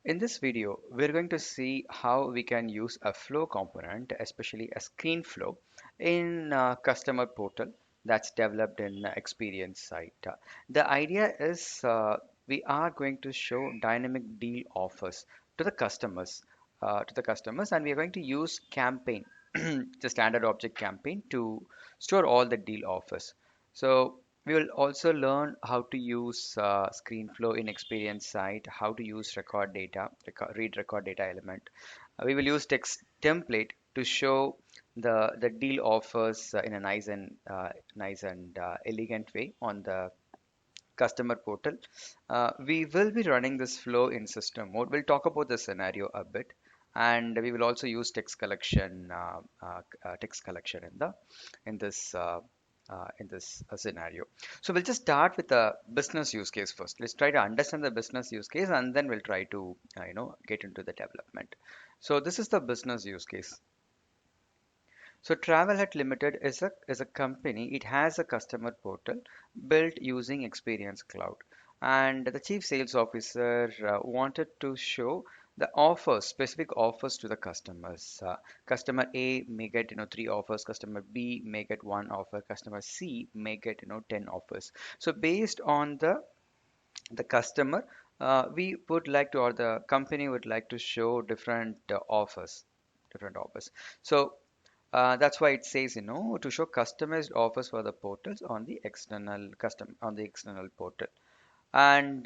In this video, we're going to see how we can use a flow component, especially a screen flow, in customer portal that's developed in Experience site. The idea is we are going to show dynamic deal offers to the customers, and we are going to use campaign, the standard object campaign, to store all the deal offers. So we will also learn how to use ScreenFlow in Experience site, how to use read record data element. We will use text template to show the deal offers in a nice and elegant way on the customer portal. We will be running this flow in system mode. We'll talk about the scenario a bit, and we will also use text collection in this scenario. So we'll just start with the business use case first. Let's try to understand the business use case, and then we'll try to get into the development. So this is the business use case. So Travel Hut Limited is a company. It has a customer portal built using Experience Cloud, and the chief sales officer wanted to show the offers, specific offers to the customers. Customer A may get 3 offers. Customer B may get 1 offer. Customer C may get 10 offers. So based on the customer, we would like to, or the company would like to show different offers. So that's why it says, to show customized offers for the portals on the external portal. And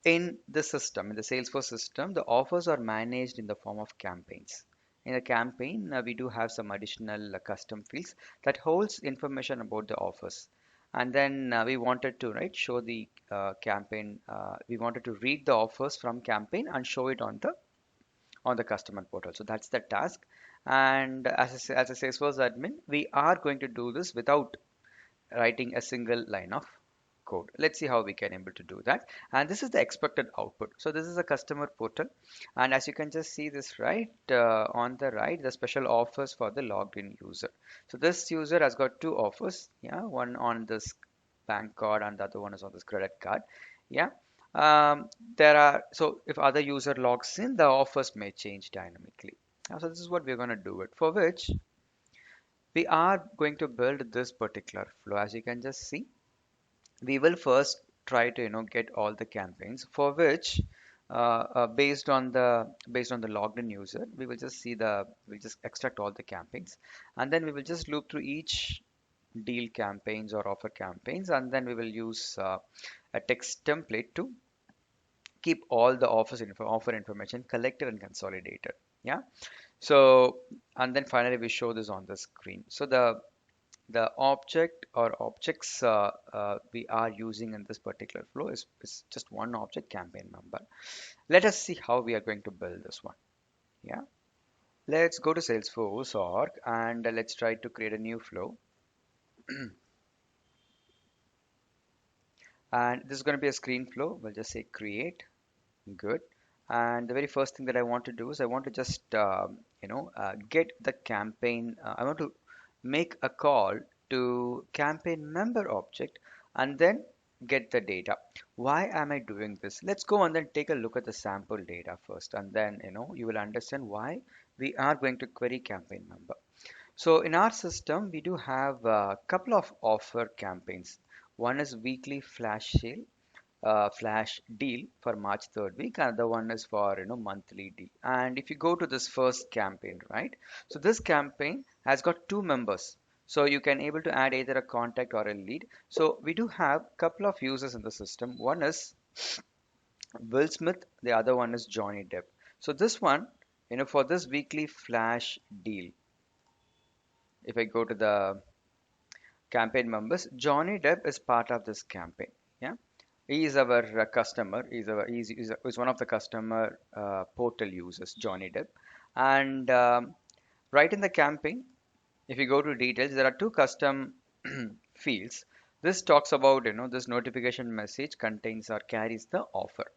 in the Salesforce system, the offers are managed in the form of campaigns. In a campaign, we do have some additional custom fields that holds information about the offers. And then we wanted to show the campaign. We wanted to read the offers from campaign and show it on the customer portal. So that's the task. And as a Salesforce admin, we are going to do this without writing a single line of code. Let's see how we can able to do that. And this is the expected output. So this is a customer portal. And as you can just see this on the right, the special offers for the logged in user. So this user has got 2 offers. Yeah, one on this bank card and the other one is on this credit card. Yeah. So if other user logs in, the offers may change dynamically. So this is what we're going to do it, for which we are going to build this particular flow. As you can just see, we will first try to get all the campaigns, for which based on the logged in user, we'll just extract all the campaigns, and then we will just loop through each deal campaigns or offer campaigns, and then we will use a text template to keep all the offer information collected and consolidated. Yeah. So, and then finally we show this on the screen. So the object or objects we are using in this particular flow is just one object, campaign member. Let us see how we are going to build this one. Yeah. Let's go to Salesforce org and let's try to create a new flow. And this is going to be a screen flow. We'll just say create. Good. And the very first thing that I want to do is I want to just get the campaign. I want to make a call to campaign member object and then get the data. Why am I doing this? Let's go and then take a look at the sample data first, and then you will understand why we are going to query campaign member. So in our system, we do have a couple of offer campaigns. One is weekly flash deal for March 3rd week. Another one is for monthly deal. And if you go to this first campaign, right? So this campaign has got 2 members. So you can able to add either a contact or a lead. So we do have a couple of users in the system. One is Will Smith. The other one is Johnny Depp. So this one, for this weekly flash deal, if I go to the campaign members, Johnny Depp is part of this campaign. Yeah. He is our customer. He's one of the customer portal users, Johnny Depp. And right in the campaign, if you go to details, there are 2 custom fields. This talks about, this notification message contains or carries the offer.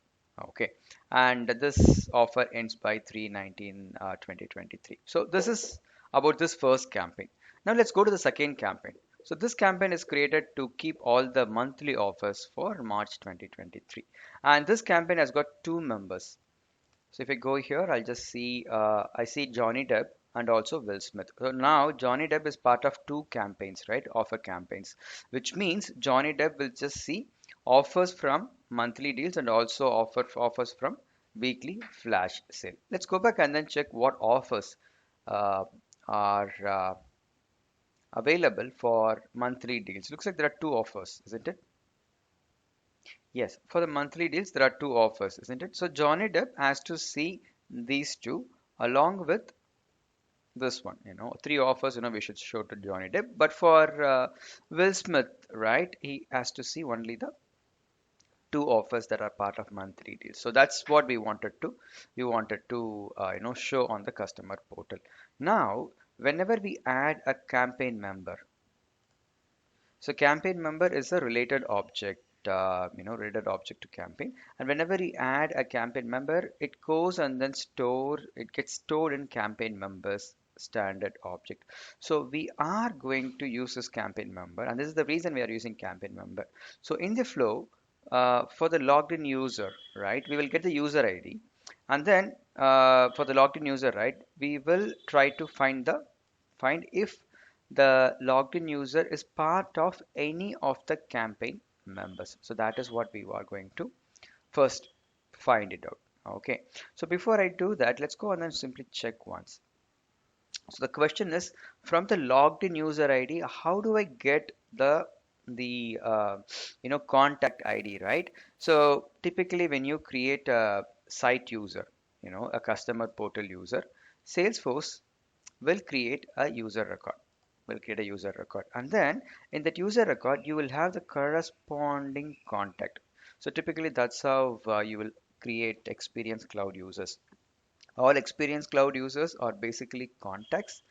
Okay. And this offer ends by 3/19/2023. So this is about this first campaign. Now let's go to the second campaign. So this campaign is created to keep all the monthly offers for March 2023. And this campaign has got 2 members. So if I go here, I'll just see, I see Johnny Depp and also Will Smith. So now Johnny Depp is part of two campaigns, right? Offer campaigns, which means Johnny Depp will just see offers from monthly deals and also offers from weekly flash sale. Let's go back and then check what offers uh, are available for monthly deals. Looks like there are two offers, isn't it? Yes, for the monthly deals, there are two offers, isn't it? So Johnny Depp has to see these two along with this one, three offers, we should show to Johnny Depp. But for Will Smith, right, he has to see only the two offers that are part of monthly deals. So that's what we wanted to show on the customer portal. Now, whenever we add a campaign member, so campaign member is a related object to campaign. And whenever we add a campaign member, it goes and then it gets stored in campaign members standard object. So we are going to use this campaign member, and this is the reason we are using campaign member. So in the flow, for the logged in user, right, we will get the user ID, and then for the logged in user, right, we will try to find if the logged in user is part of any of the campaign members. So that is what we are going to first find it out. Okay. So before I do that, let's go and then simply check once. So the question is, from the logged in user ID, how do I get the contact ID, right? So typically when you create a site user, a customer portal user, Salesforce will create a user record. Will create a user record, and then in that user record you will have the corresponding contact. So typically that's how you will create Experience Cloud users. All Experience Cloud users are basically contacts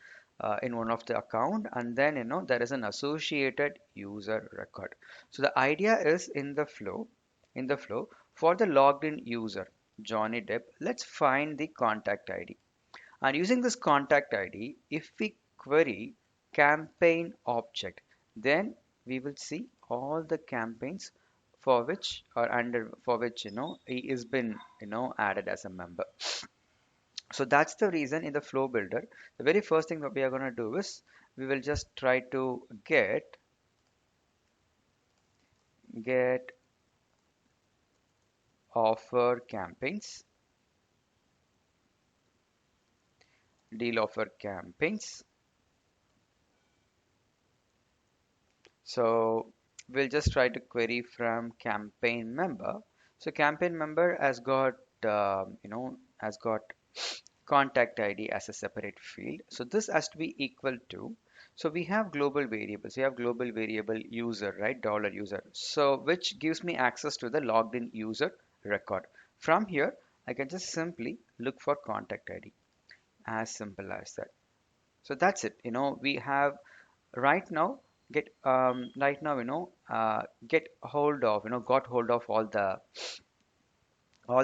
in one of the account, and then there is an associated user record. So the idea is in the flow for the logged in user Johnny Depp, let's find the contact ID. And using this contact ID, if we query campaign object, then we will see all the campaigns for which he is been added as a member. So that's the reason in the flow builder, the very first thing that we are going to do is we will just try to get offer campaigns, deal offer campaigns. So we'll just try to query from campaign member. So campaign member has got contact ID as a separate field. So this has to be equal to. So we have global variables. We have global variable user, right? Dollar user. So which gives me access to the logged in user record. From here, I can just simply look for contact ID. As simple as that. So that's it. We have right now get hold of got hold of all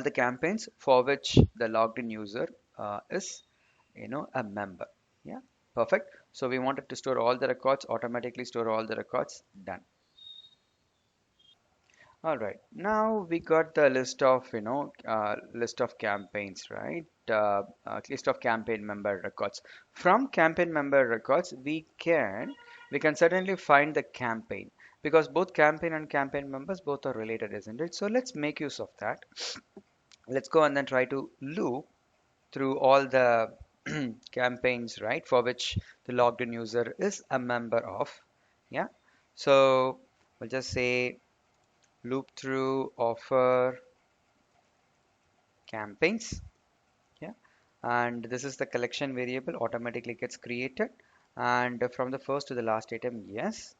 the campaigns for which the logged in user is a member. Yeah, perfect. So we wanted to store all the records, automatically store all the records. Done. All right, now we got the list of campaigns, right? List of campaign member records. From campaign member records, we can certainly find the campaign, because both campaign and campaign members both are related, isn't it? So let's make use of that. Let's go and then try to loop through all the campaigns, right, for which the logged in user is a member of. Yeah. So we'll just say loop through offer campaigns. Yeah, and this is the collection variable automatically gets created, and from the first to the last item. Yes,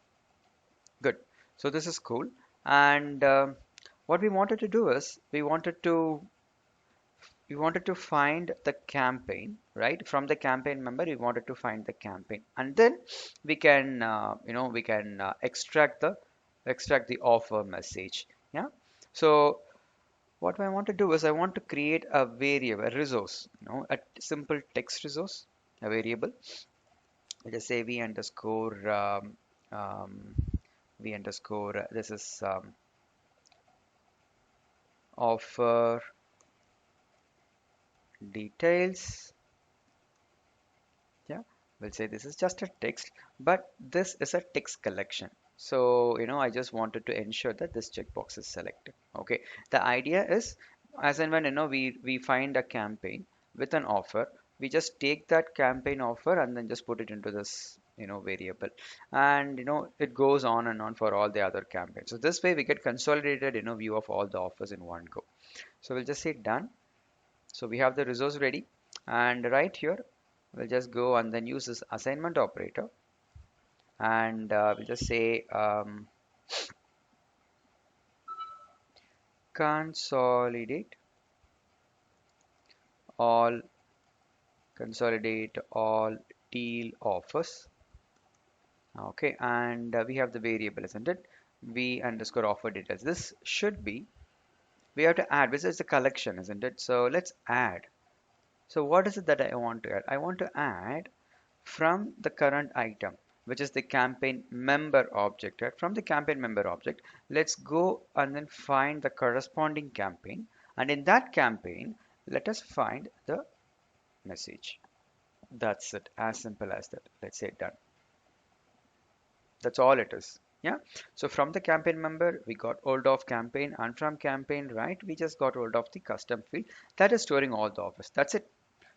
good. So this is cool. And what we wanted to do is we wanted to find the campaign, right? From the campaign member we wanted to find the campaign, and then we can extract the offer message. Yeah. So what I want to do is I want to create a variable, a resource, a simple text resource, a variable. Let us say this is offer details. Yeah, we'll say this is just a text, but this is a text collection. So, I just wanted to ensure that this checkbox is selected. Okay, the idea is, as and when, we find a campaign with an offer, we just take that campaign offer and then just put it into this, variable. And, it goes on and on for all the other campaigns. So this way we get consolidated, view of all the offers in one go. So we'll just say done. So we have the resource ready, and right here we'll just go and then use this assignment operator, and we'll just say consolidate all consolidate all deal offers. Okay, and we have the variable, isn't it? V underscore offer details. This should be, we have to add, this is the collection, isn't it? So let's add. So what is it that I want to add? I want to add from the current item, which is the campaign member object. Right? From the campaign member object, let's go and then find the corresponding campaign, and in that campaign let us find the message. That's it, as simple as that. Let's say done. That's all it is. Yeah, so from the campaign member we got hold of campaign, and from campaign, right, we just got hold of the custom field that is storing all the offers. That's it.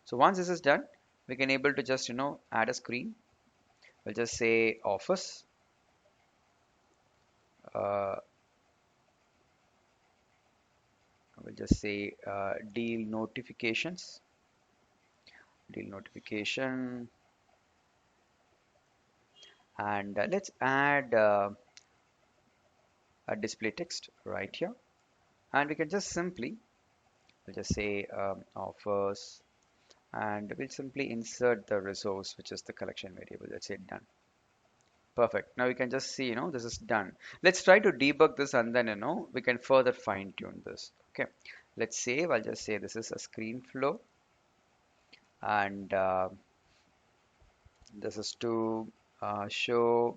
So once this is done, we can able to just add a screen. We'll just say offers. Uh, we'll just say deal notifications. Deal notification, and let's add a display text right here, and we can just simply, we'll just say offers, and we'll simply insert the resource, which is the collection variable. Let's say done. Perfect. Now we can just see, this is done. Let's try to debug this, and then, we can further fine tune this. Okay. Let's save. I'll just say this is a screen flow, and this is to show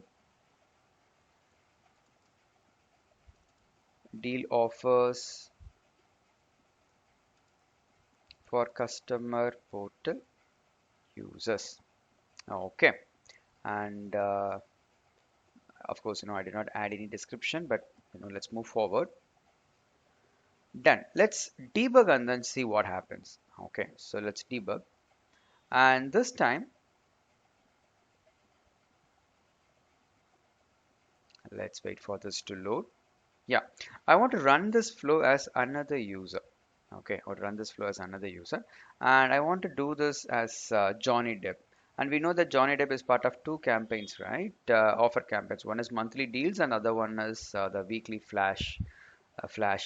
deal offers for customer portal users. Okay. And of course, I did not add any description, but let's move forward. Done. Let's debug and then see what happens. Okay, so let's debug, and this time let's wait for this to load. Yeah, I want to run this flow as another user. Okay, I want to run this flow as another user, and I want to do this as Johnny Depp. And we know that Johnny Depp is part of two campaigns, right? Offer campaigns. One is monthly deals, and other one is the weekly flash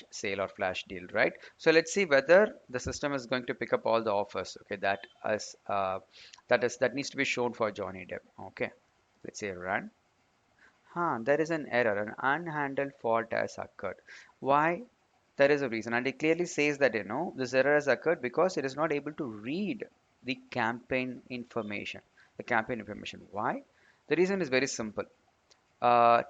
sale or flash deal, right? So let's see whether the system is going to pick up all the offers. Okay, that needs to be shown for Johnny Depp. Okay, let's say run. There is an error, an unhandled fault has occurred. Why? There is a reason, and it clearly says that this error has occurred because it is not able to read the campaign information. The campaign information. Why? The reason is very simple.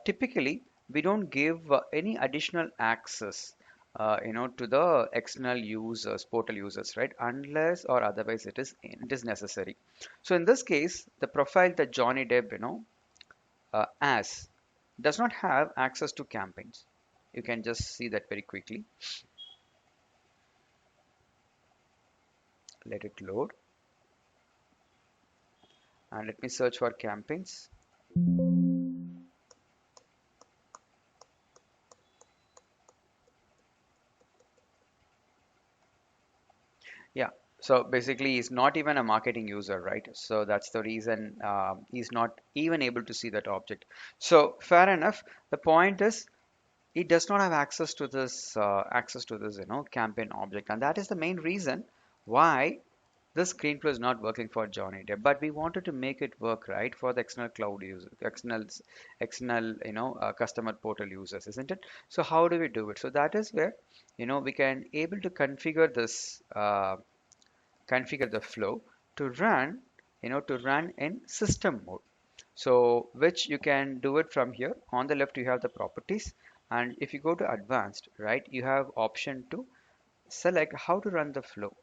Typically, we don't give any additional access, to the external users, portal users, right? Unless or otherwise it is necessary. So in this case, the profile that Johnny Depp, as does not have access to campaigns. You can just see that very quickly. Let it load, and let me search for campaigns. Yeah, so basically he's not even a marketing user, right? So that's the reason he's not even able to see that object. So fair enough. The point is he does not have access to this campaign object, and that is the main reason why this screenflow is not working for Johnny Depp. But we wanted to make it work, right, for the external cloud users, external customer portal users, isn't it? So how do we do it? So that is where we can able to configure the flow to run in system mode. So which you can do it from here. On the left you have the properties, and if you go to advanced, right, you have option to select how to run the flow.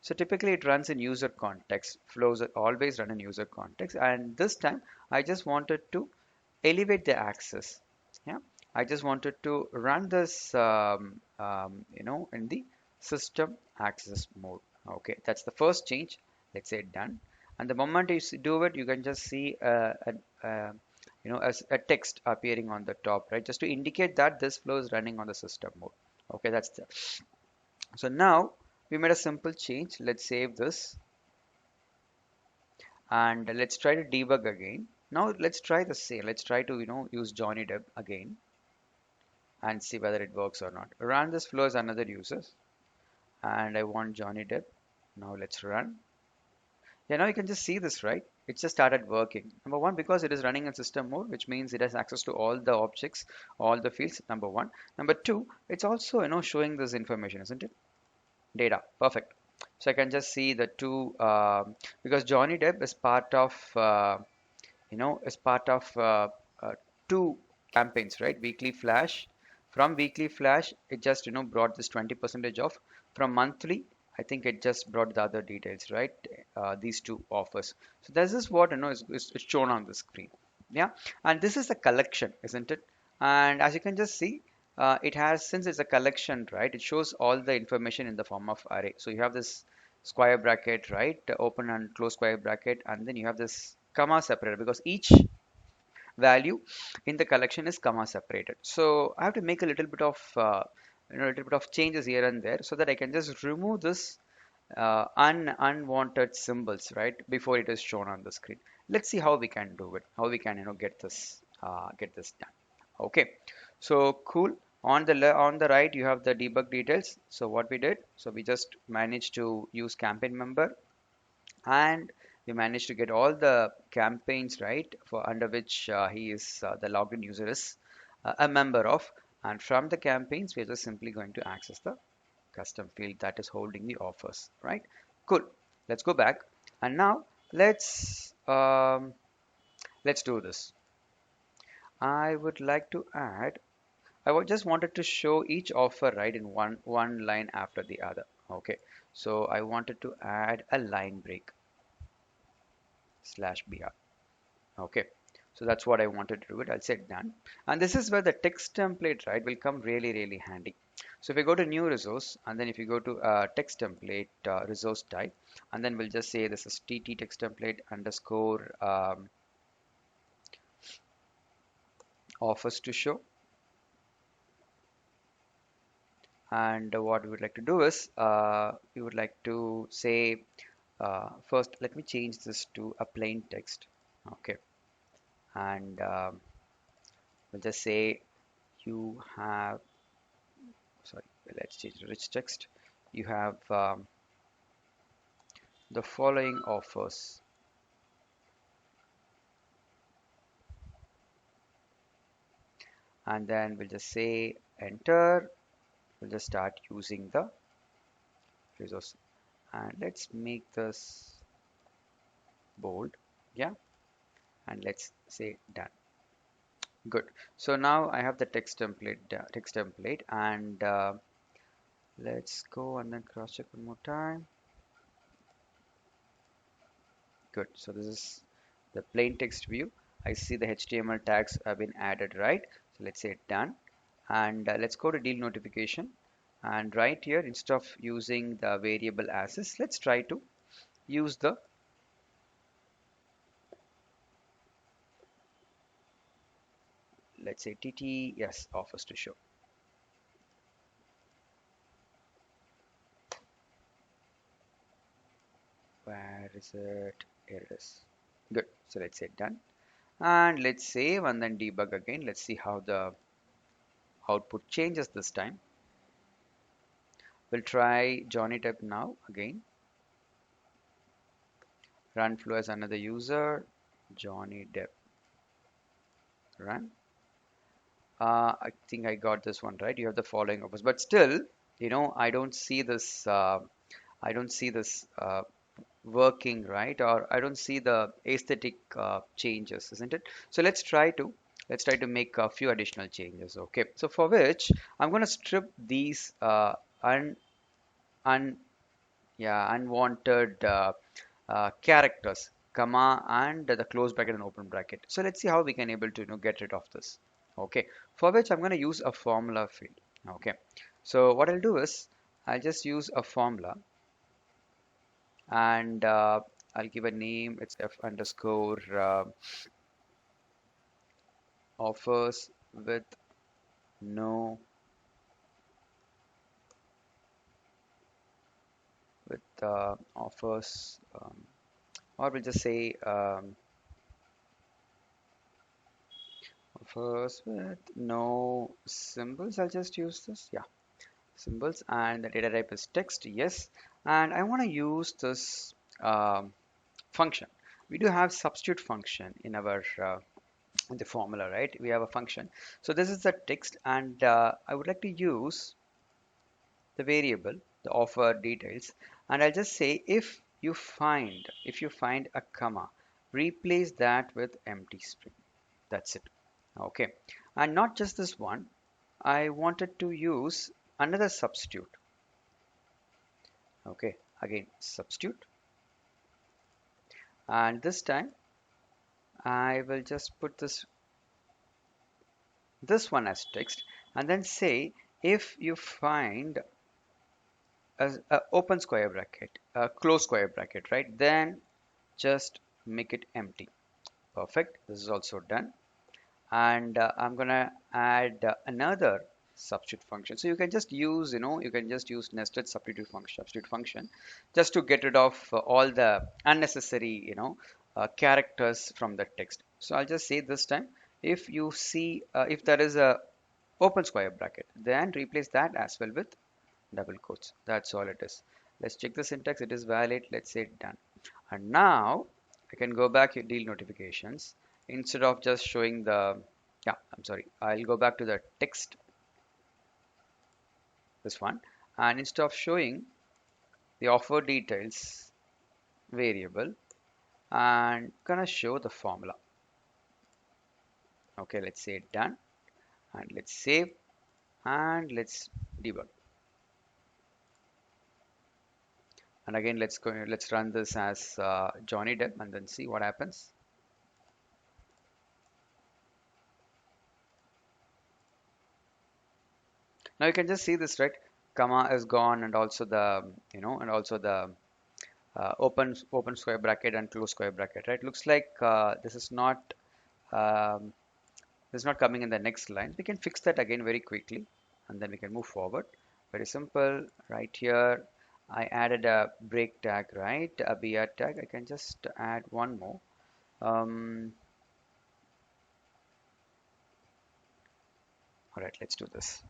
So typically it runs in user context. Flows are always run in user context. And this time I just wanted to elevate the access. Yeah, I just wanted to run this, in the system access mode. Okay, that's the first change. Let's say done. And the moment you do it, you can just see as a text appearing on the top, right? Just to indicate that this flow is running on the system mode. Okay, that's the so now we made a simple change. Let's save this and let's try to debug again. Now let's try the same. Let's try to use Johnny Depp again and see whether it works or not. Run this flow as another user and I want Johnny Depp. Now let's run. Yeah, now you can just see this, right? It just started working. Number one, because it is running in system mode, which means it has access to all the objects, all the fields. Number one. Number two, it's also showing this information, isn't it? Data. Perfect. So I can just see the two because Johnny Depp is part of uh, two campaigns, right? Weekly Flash. From Weekly Flash, it just brought this 20% off. From monthly, I think it just brought the other details, right? These two offers. So this is what is shown on the screen. Yeah, and this is a collection, isn't it? And as you can just see, it has since it's a collection, right? It shows all the information in the form of array. So you have this square bracket, right? Open and close square bracket, and then you have this comma separator because each value in the collection is comma separated. So I have to make a little bit of changes here and there so that I can just remove this unwanted symbols right before it is shown on the screen. Let's see how we can do it, how we can get this done. Okay, so cool. On the right you have the debug details. So what we did, so we just managed to use campaign member and we managed to get all the campaigns right for under which he is the login user is a member of, and from the campaigns we're just simply going to access the custom field that is holding the offers, right? Cool. Let's go back and now let's do this. I would like to add, just wanted to show each offer right in one line after the other. Okay, so I wanted to add a line break slash br. Okay, so that's what I wanted to do it. I'll say done. And this is where the text template, right, will come really handy. So if we go to new resource and then if you go to text template resource type, and then we'll just say this is tt text template underscore offers to show. And what we would like to do is we would like to say first let me change this to a plain text. Okay, and we'll just say you have, sorry, let's change the rich text. You have the following offers, and then we'll just say enter. We'll just start using the resource and let's make this bold. Yeah, and let's say done. Good. So now I have the text template and let's go and then cross check one more time. Good. So this is the plain text view. I see the HTML tags have been added, right? So let's say done. And let's go to deal notification. And right here, instead of using the variable access, let's try to use the let's say TT, yes, offers to show. Where is it? Here it is. Good. So let's say done. And let's save and then debug again. Let's see how the output changes this time. We'll try Johnny Depp now again. Run flow as another user. Johnny Depp. Run. I think I got this one right. You have the following offers, but still, I don't see this. I don't see this working right, or I don't see the aesthetic changes, isn't it? So let's try to make a few additional changes. Okay, so for which I'm going to strip these un Yeah, unwanted characters, comma, and the close bracket and open bracket. So let's see how we can able to get rid of this. Okay, for which I'm going to use a formula field. Okay, so what I'll do is I'll just use a formula, and I'll give a name. It's f underscore offers with no offers, or we'll just say offers with no symbols. I'll just use this. Yeah, symbols, and the data type is text. Yes, and I want to use this function. We do have substitute function in our in the formula, right? We have a function. So this is the text, and I would like to use the variable, the offer details, and I'll just say if you find a comma, replace that with empty string. That's it. Okay, and not just this one. I wanted to use another substitute. Okay, again substitute, and this time I will just put this one as text, and then say if you find a open square bracket, a close square bracket, right, then just make it empty. Perfect, this is also done. And I'm gonna add another substitute function. So you can just use, you can just use nested substitute function just to get rid of all the unnecessary, characters from the text. So I'll just say this time, if you see, if there is a open square bracket, then replace that as well with double quotes. That's all it is. Let's check the syntax. It is valid. Let's say done. And now I can go back to deal notifications instead of just showing the, yeah, I'm sorry. I'll go back to the text, this one, and instead of showing the offer details variable, and gonna show the formula. Okay, let's say done, and let's save, and let's debug. And again, let's run this as Johnny Depp and then see what happens. Now you can just see this, right? Comma is gone, and also the open square bracket and close square bracket, right? Looks like um, this is not coming in the next line. We can fix that again very quickly, and then we can move forward. Very simple. Right here, I added a break tag, right? A BR tag. I can just add one more. Um, all right, let's do this.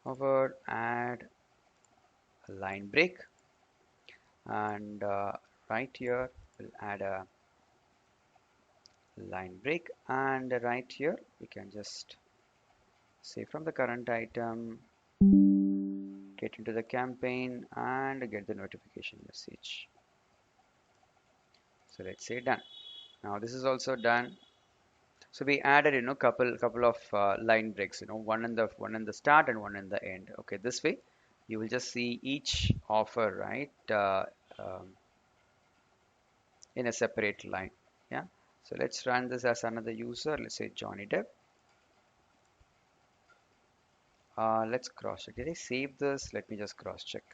Forward, add a line break, and right here we'll add a line break, and right here we can just say from the current item, get into the campaign and get the notification message. So let's say done. Now this is also done. So we added couple of line breaks, one in the start and one in the end. Okay, this way you will just see each offer, right, um, in a separate line. Yeah, so let's run this as another user. Let's say Johnny Depp. Let's cross check. Did I save this? Let me just cross check.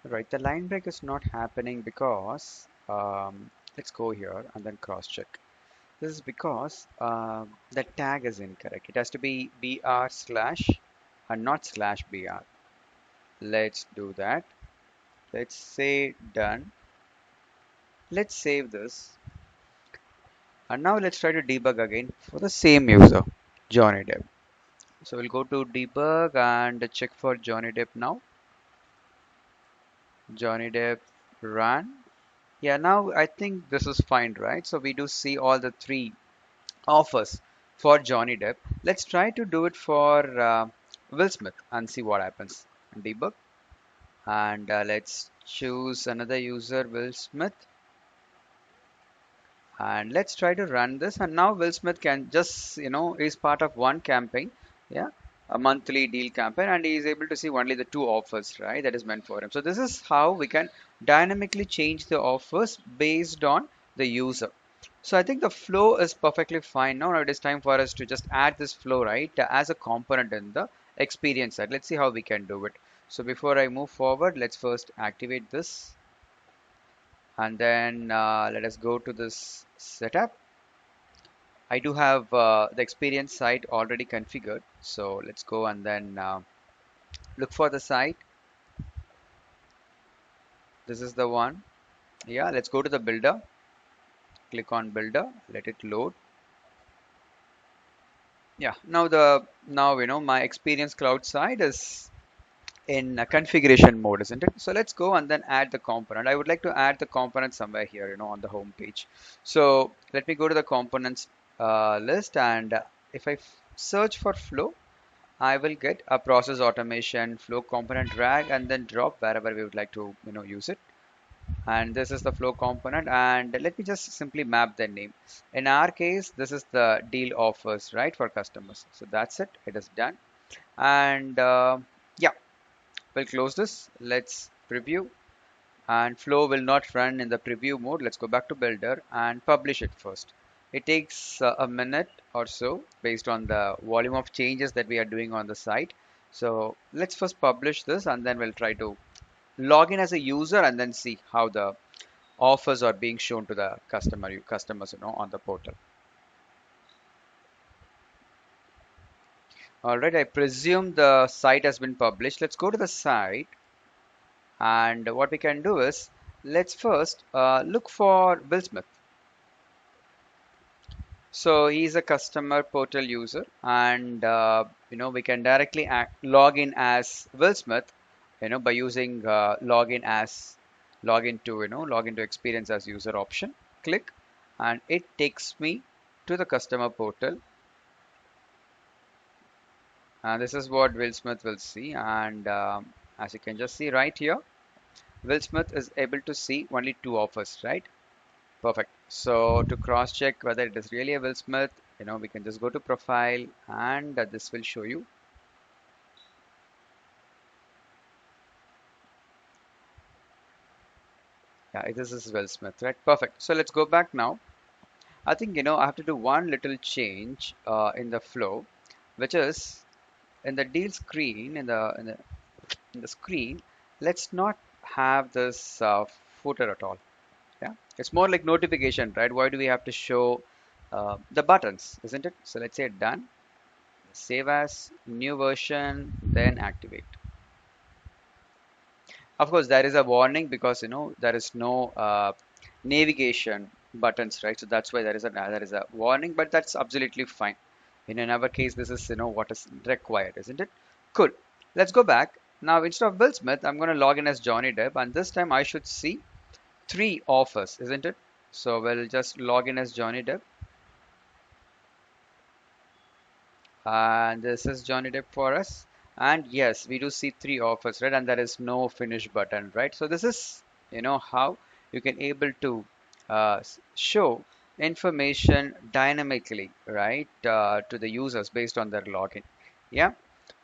Right, the line break is not happening because let's go here and then cross check. This is because the tag is incorrect. It has to be br slash and not slash br. Let's do that. Let's say done. Let's save this. And now let's try to debug again for the same user, Johnny Depp. So we'll go to debug and check for Johnny Depp now. Johnny Depp run. Yeah, now I think this is fine, right? So we do see all the three offers for Johnny Depp. Let's try to do it for Will Smith and see what happens. Debug, and let's choose another user, Will Smith, and let's try to run this. And now Will Smith can just, is part of one campaign. Yeah, a monthly deal campaign, and he is able to see only the two offers, right? That is meant for him. So this is how we can dynamically change the offers based on the user. So I think the flow is perfectly fine. Now it is time for us to just add this flow, right, as a component in the experience side. Let's see how we can do it. So before I move forward, let's first activate this, and then let us go to this setup. I do have the experience site already configured. So let's go and then look for the site. This is the one. Yeah, let's go to the builder. Click on builder. Let it load. Yeah, now my experience cloud site is in configuration mode, isn't it? So let's go and then add the component. I would like to add the component somewhere here, on the home page. So let me go to the components list, and if I search for flow, I will get a process automation flow component, drag and then drop wherever we would like to use it. And this is the flow component, and let me just simply map the name. In our case, this is the deal offers, right, for customers. So that's it. It is done. And yeah, we'll close this. Let's preview, and flow will not run in the preview mode. Let's go back to builder and publish it first. It takes a minute or so based on the volume of changes that we are doing on the site. So let's first publish this, and then we'll try to log in as a user and then see how the offers are being shown to the customers on the portal. All right, I presume the site has been published. Let's go to the site, and what we can do is let's first look for Will Smith. So he's a customer portal user, and we can directly log in as Will Smith, by using log into experience as user option. Click, and it takes me to the customer portal. This is what Will Smith will see, and as you can just see right here, Will Smith is able to see only two offers, right? Perfect. So to cross check whether it is really a Will Smith, we can just go to profile, and this will show you. Yeah, this is Will Smith, right? Perfect. So let's go back now. I think I have to do one little change in the flow, which is in the deal screen in the screen. Let's not have this footer at all. Yeah, it's more like notification, right? Why do we have to show the buttons, isn't it? So let's say done, save as, new version, then activate. Of course, there is a warning because there is no navigation buttons, right? So that's why there is a warning, but that's absolutely fine. In our case, this is what is required, isn't it? Cool. Let's go back. Now instead of Will Smith, I'm going to log in as Johnny Depp, and this time I should see three offers, isn't it? So we'll just log in as Johnny Depp, and this is Johnny Depp for us. And yes, we do see three offers, right? And there is no finish button, right? So this is how you can able to show information dynamically, right, to the users based on their login. Yeah.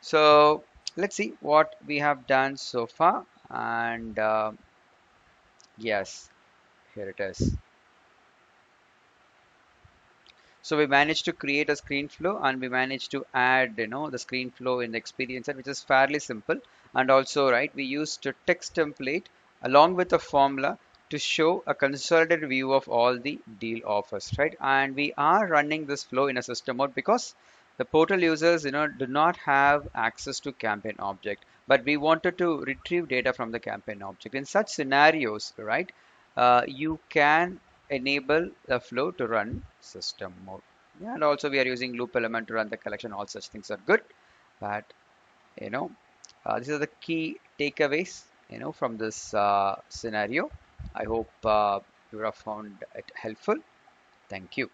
So let's see what we have done so far, and yes, here it is. So we managed to create a screen flow, and we managed to add, the screen flow in the experience, which is fairly simple. And also, right, we used a text template along with a formula to show a consolidated view of all the deal offers, right? And we are running this flow in a system mode because the portal users, do not have access to campaign object, but we wanted to retrieve data from the campaign object. In such scenarios, right, you can enable the flow to run system mode. Yeah, and also we are using loop element to run the collection. All such things are good, but you know these are the key takeaways from this scenario. I hope you have found it helpful. Thank you.